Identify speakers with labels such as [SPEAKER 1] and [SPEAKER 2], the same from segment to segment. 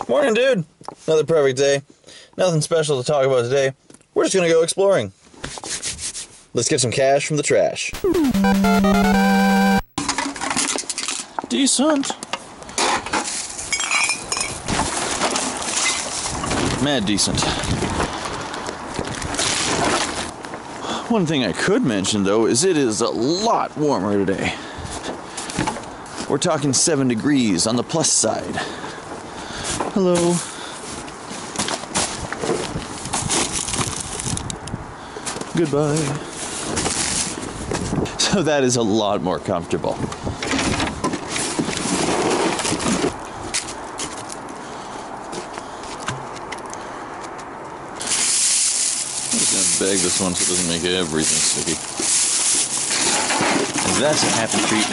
[SPEAKER 1] Morning, dude. Another perfect day. Nothing special to talk about today. We're just gonna go exploring. Let's get some cash from the trash. Decent. Mad decent. One thing I could mention, though, is it is a lot warmer today. We're talking 7 degrees on the plus side. Hello. Goodbye. So that is a lot more comfortable. I'm just gonna bag this one so it doesn't make everything sticky. And that's a happy treat.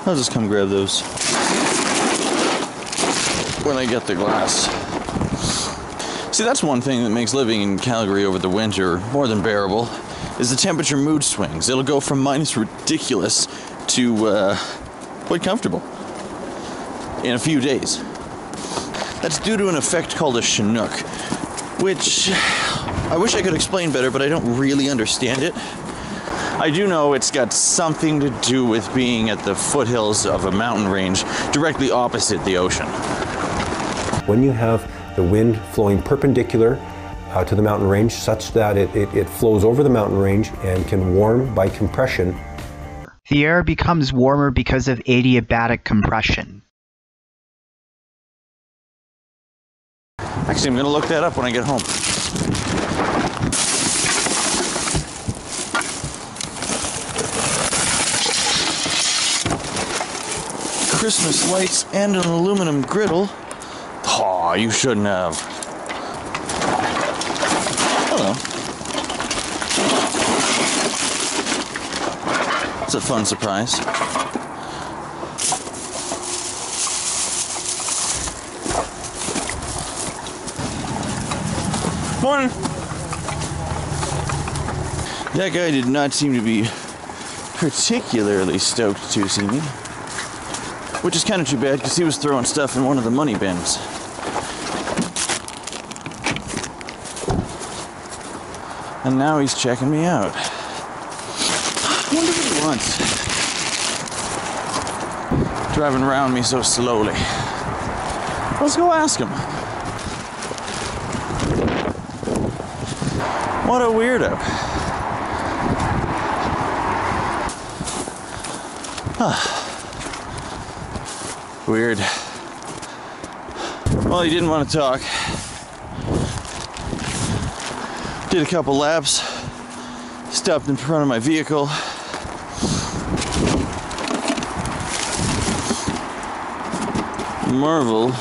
[SPEAKER 1] I'll just come grab those when I get the glass. See, that's one thing that makes living in Calgary over the winter more than bearable, is the temperature mood swings. It'll go from minus ridiculous to quite comfortable in a few days. That's due to an effect called a chinook, which I wish I could explain better, but I don't really understand it. I do know it's got something to do with being at the foothills of a mountain range directly opposite the ocean.
[SPEAKER 2] When you have the wind flowing perpendicular to the mountain range such that it flows over the mountain range and can warm by compression.
[SPEAKER 3] The air becomes warmer because of adiabatic compression.
[SPEAKER 1] Actually, I'm going to look that up when I get home. Christmas lights and an aluminum griddle. Aw, you shouldn't have. Hello. It's a fun surprise. Morning. That guy did not seem to be particularly stoked to see me. Which is kind of too bad, because he was throwing stuff in one of the money bins. And now he's checking me out. I wonder what he wants. Driving around me so slowly. Let's go ask him. What a weirdo. Weird. Well, he didn't want to talk. Did a couple laps. Stopped in front of my vehicle. Marvel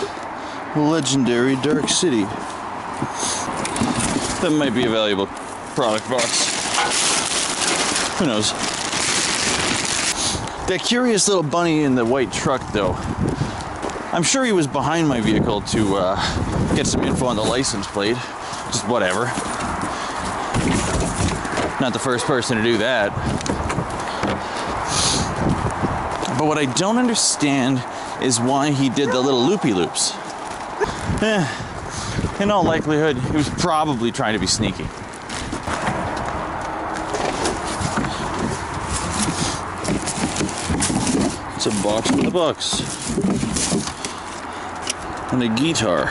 [SPEAKER 1] Legendary Dark City. That might be a valuable product box. Who knows? That curious little bunny in the white truck, though. I'm sure he was behind my vehicle to get some info on the license plate. Just whatever. Not the first person to do that. But what I don't understand is why he did the little loopy-loops. In all likelihood, he was probably trying to be sneaky. It's a box with a box. And a guitar.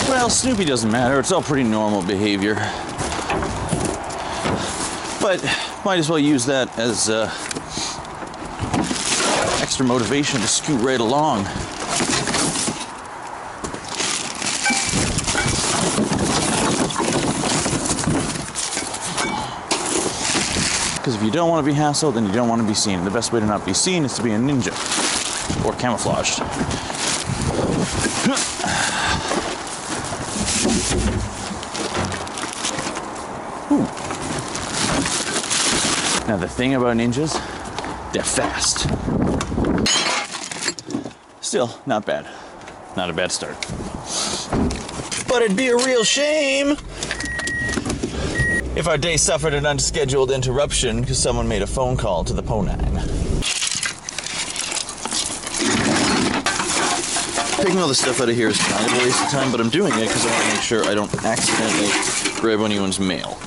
[SPEAKER 1] Well, Snoopy doesn't matter. It's all pretty normal behavior. But might as well use that as extra motivation to scoot right along. Because if you don't want to be hassled, then you don't want to be seen. The best way to not be seen is to be a ninja. Or camouflaged. Ooh. Now the thing about ninjas They're fast. Still, not bad. Not a bad start. But it'd be a real shame if our day suffered an unscheduled interruption because someone made a phone call to the Po9. Taking all the stuff out of here is kind of a waste of time, but I'm doing it because I want to make sure I don't accidentally grab anyone's mail.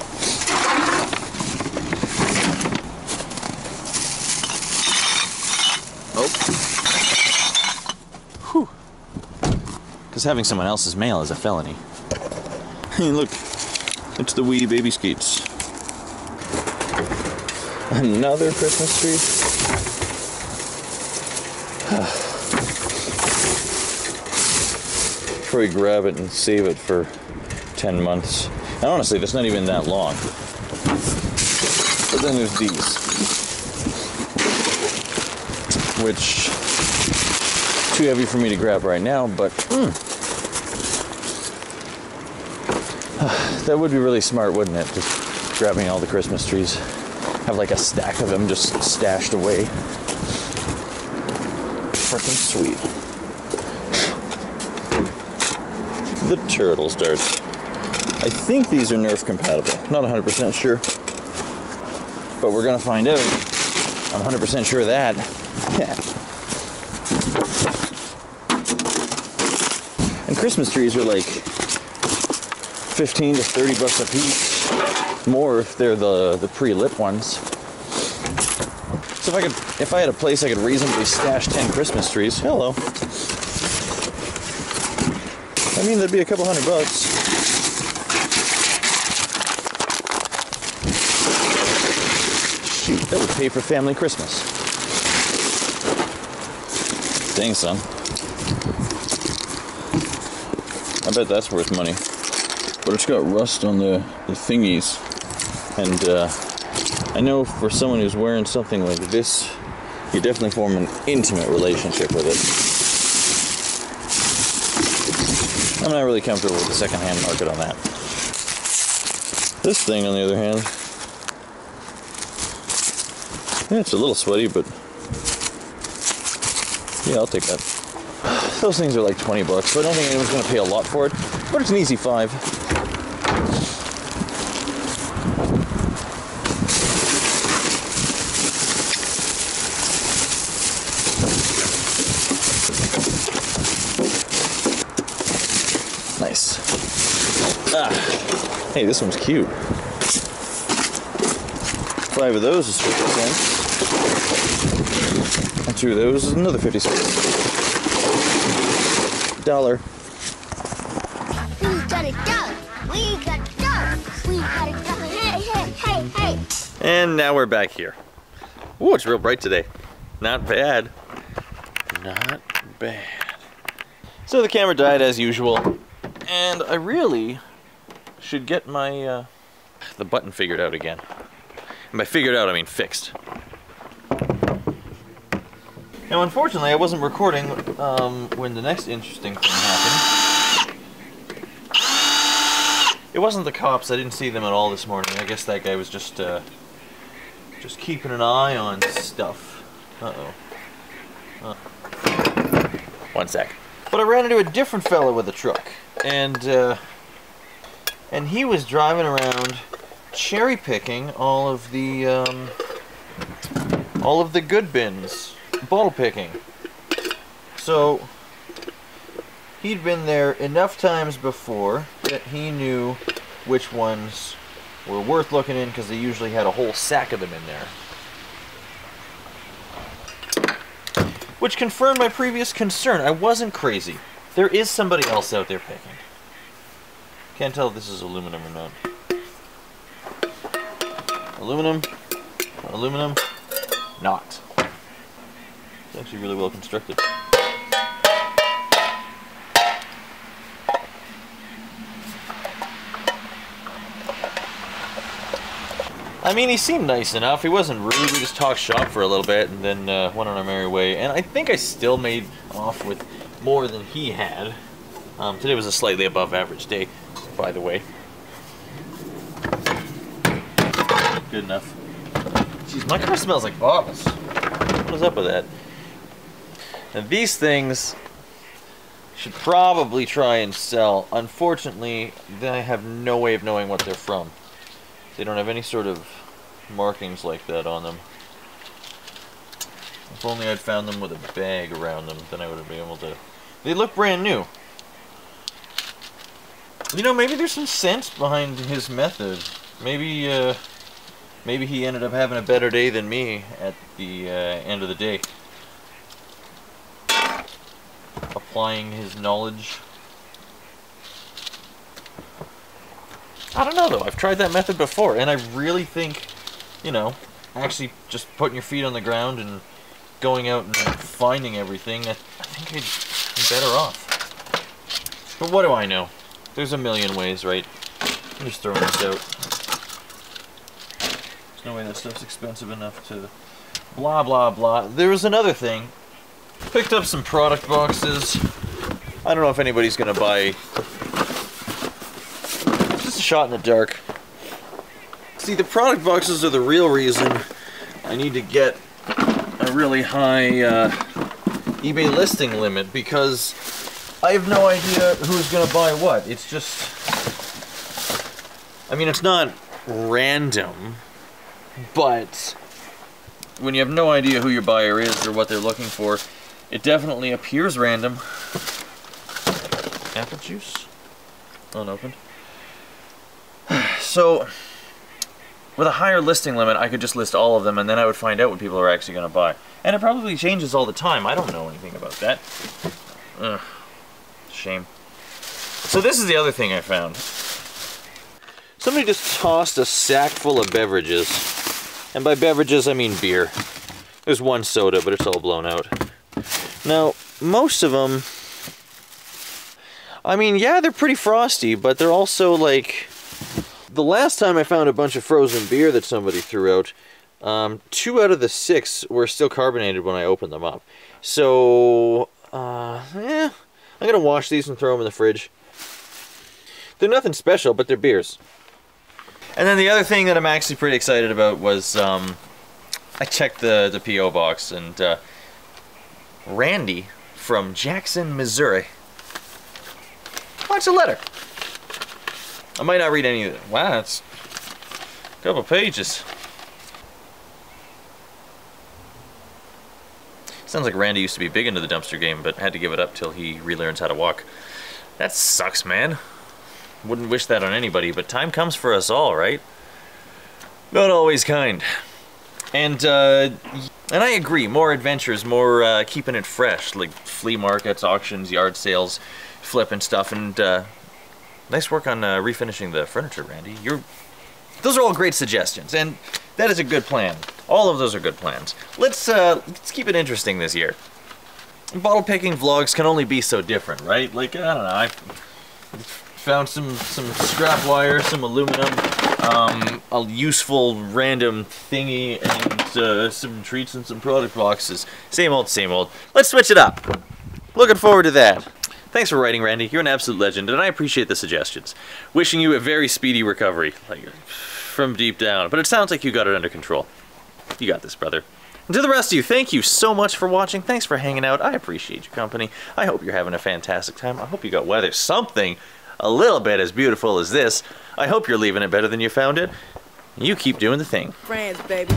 [SPEAKER 1] Oh. Whew. Because having someone else's mail is a felony. Hey, look. It's the wee baby skates. Another Christmas tree. Probably grab it and save it for 10 months. And honestly, that's not even that long. But then there's these. Which, too heavy for me to grab right now, but that would be really smart, wouldn't it? Just grabbing all the Christmas trees. Have like a stack of them just stashed away. Freaking sweet. The turtle starts. I think these are Nerf compatible. Not 100% sure. But we're gonna find out. I'm 100% sure of that. And Christmas trees are like 15 to 30 bucks a piece. More if they're the pre-lit ones. So if I had a place I could reasonably stash 10 Christmas trees, hello. I mean, that'd be a couple $100. Shoot, that would pay for family Christmas. Dang, son. I bet that's worth money. But it's got rust on the thingies. And I know for someone who's wearing something like this, you definitely form an intimate relationship with it. I'm not really comfortable with the second-hand market on that. This thing, on the other hand, yeah, it's a little sweaty, but yeah, I'll take that. Those things are like 20 bucks, so I don't think anyone's going to pay a lot for it, but it's an easy 5. Nice. Ah, hey, this one's cute. 5 of those is 50 cents. And 2 of those is another 50 cents. $1.
[SPEAKER 4] We got it done. We got it done. We got it done. Hey, hey, hey, hey.
[SPEAKER 1] And now we're back here. Ooh, it's real bright today. Not bad. Not bad. So the camera died as usual. And I really should get my the button figured out again. And by figured out, I mean fixed. Now, unfortunately, I wasn't recording when the next interesting thing happened. It wasn't the cops. I didn't see them at all this morning. I guess that guy was just keeping an eye on stuff. Uh-oh. One sec. But I ran into a different fella with a truck. And he was driving around cherry picking all of the good bins, bottle picking. So he'd been there enough times before that he knew which ones were worth looking in because they usually had a whole sack of them in there. Which confirmed my previous concern. I wasn't crazy. There is somebody else out there picking. Can't tell if this is aluminum or not. Aluminum. Aluminum. Not. It's actually really well constructed. I mean, he seemed nice enough. He wasn't rude. We just talked shop for a little bit and then went on our merry way. And I think I still made off with more than he had. Today was a slightly above average day, by the way. Good enough. Jeez, my car smells like bottles. What is up with that? And these things should probably try and sell. Unfortunately, I have no way of knowing what they're from. They don't have any sort of markings like that on them. If only I'd found them with a bag around them, then I would have been able to... They look brand new. You know, maybe there's some sense behind his method. Maybe he ended up having a better day than me at the end of the day. Applying his knowledge. I don't know though, I've tried that method before, and I really think, you know, actually just putting your feet on the ground and going out and finding everything, I think I'd be better off. But what do I know? There's a million ways, right? I'm just throwing this out. There's no way that stuff's expensive enough to blah blah blah. There was another thing. Picked up some product boxes. I don't know if anybody's gonna buy. Just a shot in the dark. See, the product boxes are the real reason I need to get a really high eBay listing limit, because I have no idea who's gonna buy what. It's just, I mean, it's not random, but when you have no idea who your buyer is or what they're looking for, it definitely appears random. Apple juice? Unopened. So, with a higher listing limit, I could just list all of them, and then I would find out what people are actually going to buy. And it probably changes all the time. I don't know anything about that. Ugh. Shame. So this is the other thing I found. Somebody just tossed a sack full of beverages. And by beverages, I mean beer. There's one soda, but it's all blown out. Now, most of them, I mean, yeah, they're pretty frosty, but they're also like, the last time I found a bunch of frozen beer that somebody threw out, 2 out of the 6 were still carbonated when I opened them up. So, yeah, I'm gonna wash these and throw them in the fridge. They're nothing special, but they're beers. And then the other thing that I'm actually pretty excited about was, I checked the P.O. box, and Randy from Jackson, Missouri. What's a letter? I might not read any of it. Wow, that's a couple pages. Sounds like Randy used to be big into the dumpster game, but had to give it up till he relearns how to walk. That sucks, man. Wouldn't wish that on anybody, but time comes for us all, right? Not always kind. And I agree, more adventures, more keeping it fresh, like flea markets, auctions, yard sales, flipping stuff, and nice work on refinishing the furniture, Randy. Those are all great suggestions, and that is a good plan. All of those are good plans. Let's keep it interesting this year. Bottle picking vlogs can only be so different, right? Like, I don't know, I found some scrap wire, some aluminum, a useful random thingy, and some treats and some product boxes. Same old, same old. Let's switch it up. Looking forward to that. Thanks for writing, Randy. You're an absolute legend, and I appreciate the suggestions. Wishing you a very speedy recovery, like from deep down. But it sounds like you got it under control. You got this, brother. And to the rest of you, thank you so much for watching. Thanks for hanging out. I appreciate your company. I hope you're having a fantastic time. I hope you got weather something a little bit as beautiful as this. I hope you're leaving it better than you found it. You keep doing the thing.
[SPEAKER 5] Friends, baby.